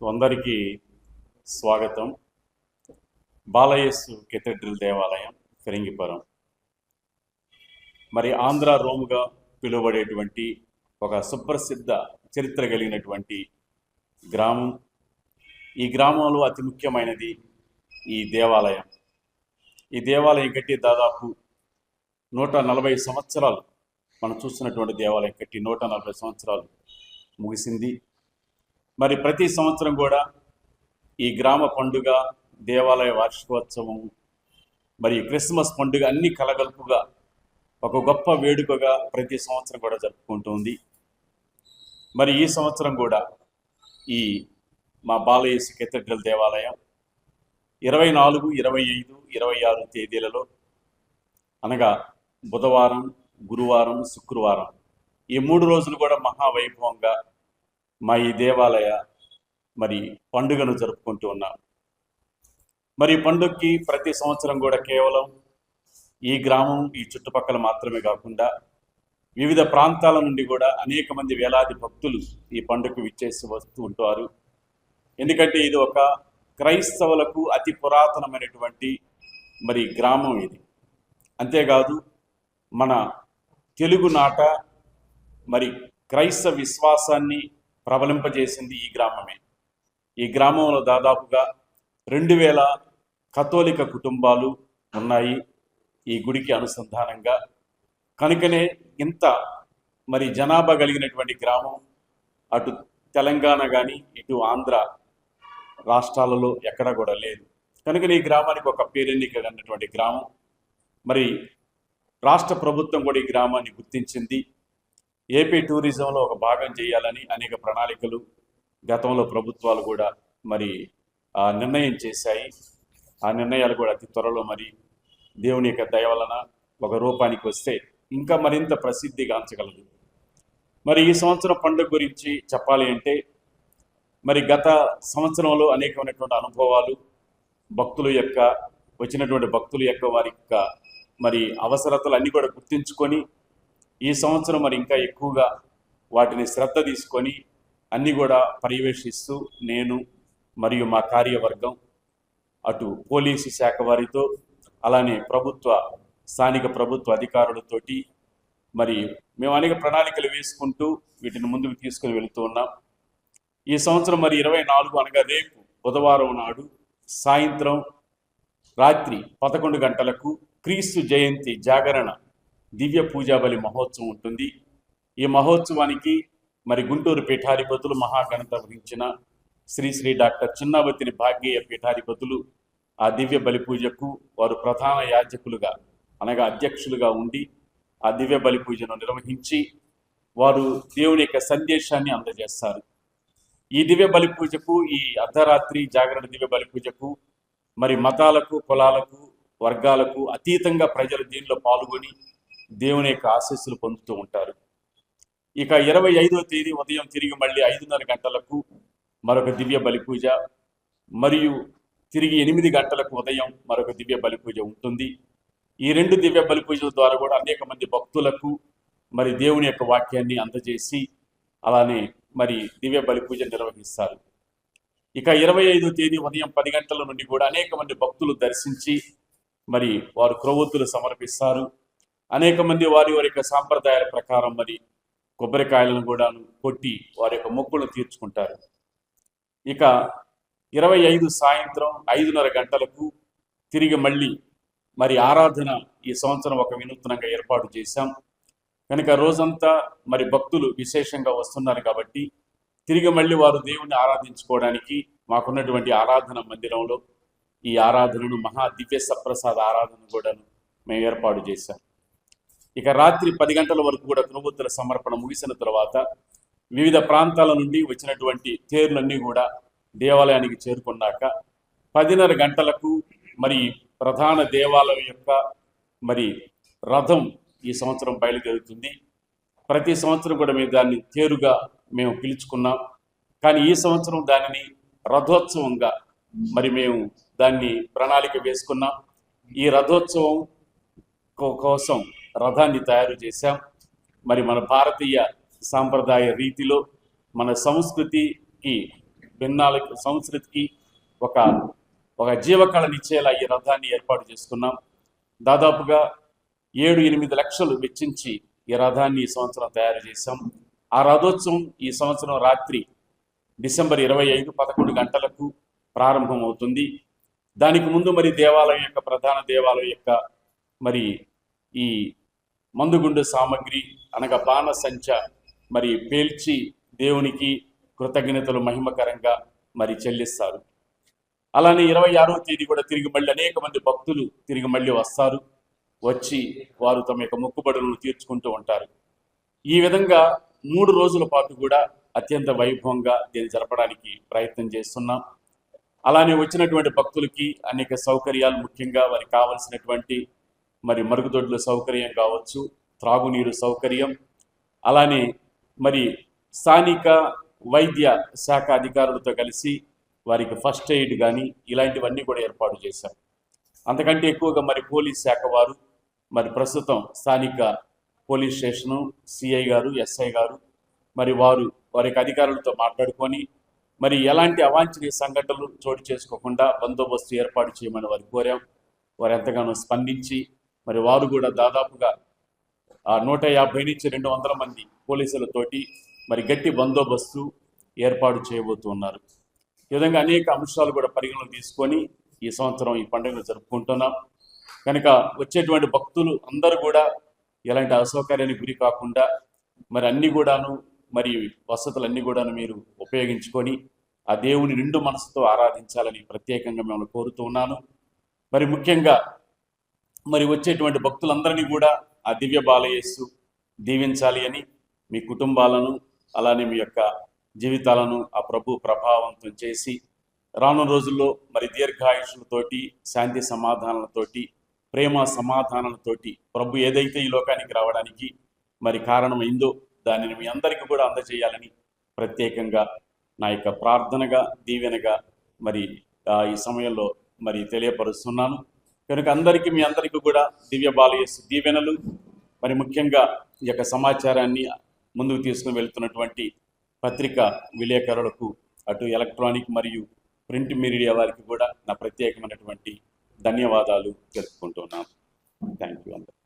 అందరికీ స్వాగతం. బాలయేసు కేథడ్రల్ దేవాలయం ఫిరంగిపురం మరి ఆంధ్ర రోముగా పిలువబడేటువంటి ఒక సుప్రసిద్ధ చరిత్ర కలిగినటువంటి గ్రామం. ఈ గ్రామంలో అతి ముఖ్యమైనది ఈ దేవాలయం. ఈ దేవాలయం కట్టి దాదాపు 140 సంవత్సరాలు, మనం చూస్తున్నటువంటి దేవాలయం కట్టి 140 సంవత్సరాలు ముగిసింది. మరి ప్రతి సంవత్సరం కూడా ఈ గ్రామ పండుగ, దేవాలయ వార్షికోత్సవం, మరి క్రిస్మస్ పండుగ అన్ని కలగలుపుగా ఒక గొప్ప వేడుకగా ప్రతి సంవత్సరం కూడా జరుపుకుంటుంది. మరి ఈ సంవత్సరం కూడా ఈ మా బాలయేసు కేథడ్రల్ దేవాలయం 24, 25, 26 తేదీలలో, అనగా బుధవారం, గురువారం, శుక్రవారం, ఈ 3 రోజులు కూడా మహావైభవంగా మా ఈ దేవాలయ మరి పండుగను జరుపుకుంటూ ఉన్నాం. మరి పండుగకి ప్రతి సంవత్సరం కూడా కేవలం ఈ గ్రామం, ఈ చుట్టుపక్కల మాత్రమే కాకుండా వివిధ ప్రాంతాల నుండి కూడా అనేక మంది వేలాది భక్తులు ఈ పండుగకు విచ్చేసి వస్తూ ఉంటారు. ఎందుకంటే ఇది ఒక క్రైస్తవులకు అతి పురాతనమైనటువంటి మరి గ్రామం ఇది. అంతేకాదు మన తెలుగునాట మరి క్రైస్తవ విశ్వాసాన్ని ప్రబలింపజేసింది ఈ గ్రామమే. ఈ గ్రామంలో దాదాపుగా 2000 కథోలిక కుటుంబాలు ఉన్నాయి ఈ గుడికి అనుసంధానంగా. కనుకనే ఇంత మరి జనాభా కలిగినటువంటి గ్రామం అటు తెలంగాణ కానీ ఇటు ఆంధ్ర రాష్ట్రాలలో ఎక్కడ కూడా లేదు. కనుకనే ఈ గ్రామానికి ఒక పేరెన్నిక అన్నటువంటి గ్రామం. మరి రాష్ట్ర ప్రభుత్వం కూడా ఈ గ్రామాన్ని గుర్తించింది. ఏపీ టూరిజంలో ఒక భాగం చేయాలని అనేక ప్రణాళికలు గతంలో ప్రభుత్వాలు కూడా మరి నిర్ణయం చేశాయి. ఆ నిర్ణయాలు కూడా అతి త్వరలో మరి దేవుని యొక్క దయ వలన ఒక రూపానికి వస్తే ఇంకా మరింత ప్రసిద్ధిగాంచగలదు. మరి ఈ సంవత్సరం పండుగ గురించి చెప్పాలి అంటే, మరి గత సంవత్సరంలో అనేకమైనటువంటి అనుభవాలు, వచ్చినటువంటి భక్తుల యొక్క వారి యొక్క మరి అవసరతలు అన్నీ కూడా గుర్తించుకొని ఈ సంవత్సరం మరి ఇంకా ఎక్కువగా వాటిని శ్రద్ధ తీసుకొని అన్నీ కూడా పర్యవేక్షిస్తూ నేను మరియు మా కార్యవర్గం అటు పోలీసు శాఖ వారితో, అలానే స్థానిక ప్రభుత్వ అధికారులతోటి మరి మేము అనేక ప్రణాళికలు వేసుకుంటూ వీటిని ముందుకు తీసుకుని వెళుతూ ఉన్నాం. ఈ సంవత్సరం మరి 24 అనగా రేపు బుధవారం నాడు సాయంత్రం రాత్రి 11 గంటలకు క్రీస్తు జయంతి జాగరణ దివ్య పూజాబలి మహోత్సవం ఉంటుంది. ఈ మహోత్సవానికి మరి గుంటూరు పీఠాధిపతులు, మహాఘనత వహించిన శ్రీ డాక్టర్ చిన్నావతిని భాగ్యేయ పీఠాధిపతులు ఆ దివ్య బలి పూజకు వారు ప్రధాన యాజకులుగా, అనగా అధ్యక్షులుగా ఉండి ఆ దివ్య బలి పూజను నిర్వహించి వారు దేవుని యొక్క సందేశాన్ని అందజేస్తారు. ఈ దివ్య బలి పూజకు, ఈ అర్ధరాత్రి జాగరణ దివ్య బలి పూజకు మరి మతాలకు, కులాలకు, వర్గాలకు అతీతంగా ప్రజలు దీనిలో పాల్గొని దేవుని యొక్క ఆశీస్సులు పొందుతూ ఉంటారు. ఇక 25వ తేదీ ఉదయం తిరిగి మళ్ళీ 5:30 గంటలకు మరొక దివ్య బలి పూజ, మరియు తిరిగి 8 గంటలకు ఉదయం మరొక దివ్య బలి పూజ ఉంటుంది. ఈ 2 దివ్య బలి పూజల ద్వారా కూడా అనేక మంది భక్తులకు మరి దేవుని యొక్క వాక్యాన్ని అందజేసి అలానే మరి దివ్య బలి పూజ నిర్వహిస్తారు. ఇక 25వ తేదీ ఉదయం 10 గంటల నుండి కూడా అనేక మంది భక్తులు దర్శించి మరి వారు క్రొవ్వొత్తులు సమర్పిస్తారు. అనేక మంది వారి యొక్క సాంప్రదాయాల ప్రకారం మరి కొబ్బరికాయలను కూడా కొట్టి వారి యొక్క మొక్కులను తీర్చుకుంటారు. ఇక 25 సాయంత్రం 5:30 గంటలకు తిరిగి మళ్ళీ మరి ఆరాధన ఈ సంవత్సరం ఒక వినూత్నంగా ఏర్పాటు చేశాం. కనుక రోజంతా మరి భక్తులు విశేషంగా వస్తున్నారు కాబట్టి తిరిగి మళ్ళీ వారు దేవుణ్ణి ఆరాధించుకోవడానికి మాకున్నటువంటి ఆరాధన మందిరంలో ఈ ఆరాధనను, మహా దివ్య సప్రసాద ఆరాధన కూడా మేము ఏర్పాటు చేశాం. ఇక రాత్రి 10 గంటల వరకు కూడా క్రొవ్వొత్తుల సమర్పణ ముగిసిన తర్వాత వివిధ ప్రాంతాల నుండి వచ్చినటువంటి తేరులన్నీ కూడా దేవాలయానికి చేరుకున్నాక 10:30 గంటలకు మరి ప్రధాన దేవాలయం యొక్క మరి రథం ఈ సంవత్సరం బయలుదేరుతుంది. ప్రతి సంవత్సరం కూడా మేము దాన్ని తేరుగా మేము పిలుచుకున్నాం. కానీ ఈ సంవత్సరం దానిని రథోత్సవంగా మరి మేము దాన్ని ప్రణాళిక వేసుకున్నాం. ఈ రథోత్సవం కోసం రథాన్ని తయారు చేశాం. మరి మన భారతీయ సాంప్రదాయ రీతిలో మన సంస్కృతికి భిన్నాలకి సంస్కృతికి ఒక ఒక జీవకళనిచ్చేలా ఈ రథాన్ని ఏర్పాటు చేసుకున్నాం. దాదాపుగా 7-8 లక్షలు వెచ్చించి ఈ రథాన్ని ఈ సంవత్సరం తయారు చేశాం. ఆ రథోత్సవం ఈ సంవత్సరం రాత్రి డిసెంబర్ 25 11 గంటలకు ప్రారంభమవుతుంది. దానికి ముందు మరి దేవాలయం యొక్క ప్రధాన దేవాలయం యొక్క మరి ఈ మందుగుండు సామగ్రి అనగా బాణసంచ మరి పేల్చి దేవునికి కృతజ్ఞతలు మహిమకరంగా మరి చెల్లిస్తారు. అలానే 26వ తేదీ కూడా తిరిగి మళ్ళీ అనేక మంది భక్తులు తిరిగి మళ్ళీ వస్తారు. వచ్చి వారు తమ యొక్క మొక్కుబడులను తీర్చుకుంటూ ఉంటారు. ఈ విధంగా 3 రోజుల పాటు కూడా అత్యంత వైభవంగా దీన్ని జరపడానికి ప్రయత్నం చేస్తున్నాం. అలానే వచ్చినటువంటి భక్తులకి అనేక సౌకర్యాలు, ముఖ్యంగా వారికి కావలసినటువంటి మరి మరుగుదొడ్ల సౌకర్యం కావచ్చు, త్రాగునీరు సౌకర్యం, అలానే మరి స్థానిక వైద్య శాఖ అధికారులతో కలిసి వారికి ఫస్ట్ ఎయిడ్ కానీ ఇలాంటివన్నీ కూడా ఏర్పాటు చేశాం. అంతకంటే ఎక్కువగా మరి పోలీస్ శాఖ వారు మరి ప్రస్తుతం స్థానిక పోలీస్ స్టేషను సిఐ గారు, ఎస్ఐ గారు మరి వారికి అధికారులతో మాట్లాడుకొని మరి ఎలాంటి అవాంఛనీయ సంఘటనలు చోటు చేసుకోకుండా బందోబస్తు ఏర్పాటు చేయమని వారు కోరాం. వారు ఎంతగానో స్పందించి మరి వారు కూడా దాదాపుగా 150 నుంచి 200 మంది పోలీసులతోటి మరి గట్టి బందోబస్తు ఏర్పాటు చేయబోతున్నారు. ఈ విధంగా అనేక అంశాలు కూడా పరిగణలోకి తీసుకొని ఈ సంవత్సరం ఈ పండుగను జరుపుకుంటున్నాం. కనుక వచ్చేటువంటి భక్తులు అందరూ కూడా ఎలాంటి అసౌకర్యానికి గురి కాకుండా మరి అన్ని కూడాను మరి వసతులన్నీ కూడాను మీరు ఉపయోగించుకొని ఆ దేవుని నిండు మనసుతో ఆరాధించాలని ప్రత్యేకంగా మిమ్మల్ని కోరుతూ ఉన్నాను. మరి ముఖ్యంగా మరి వచ్చేటువంటి భక్తులందరినీ కూడా ఆ దివ్య బాలయేసు దీవించాలి అని మీ కుటుంబాలను అలానే మీ యొక్క జీవితాలను ఆ ప్రభు ప్రభావంతం చేసి రానున్న రోజుల్లో మరి దీర్ఘాయుషులతోటి, శాంతి సమాధానాలతోటి, ప్రేమ సమాధానాలతోటి ప్రభు ఏదైతే ఈ లోకానికి రావడానికి మరి కారణమైందో దానిని మీ అందరికీ కూడా అందజేయాలని ప్రత్యేకంగా నా యొక్క ప్రార్థనగా, దీవెనగా మరి ఈ సమయంలో మరి తెలియపరుస్తున్నాను. కనుక మీ అందరికీ కూడా దివ్య బాలయేసు దీవెనలు. మరి ముఖ్యంగా ఈ యొక్క సమాచారాన్ని ముందుకు తీసుకుని వెళ్తున్నటువంటి పత్రికా విలేకరులకు, అటు ఎలక్ట్రానిక్ మరియు ప్రింట్ మీడియా వారికి కూడా నా ప్రత్యేకమైనటువంటి ధన్యవాదాలు తెలుపుకుంటున్నాను. థ్యాంక్ యూ అందరూ.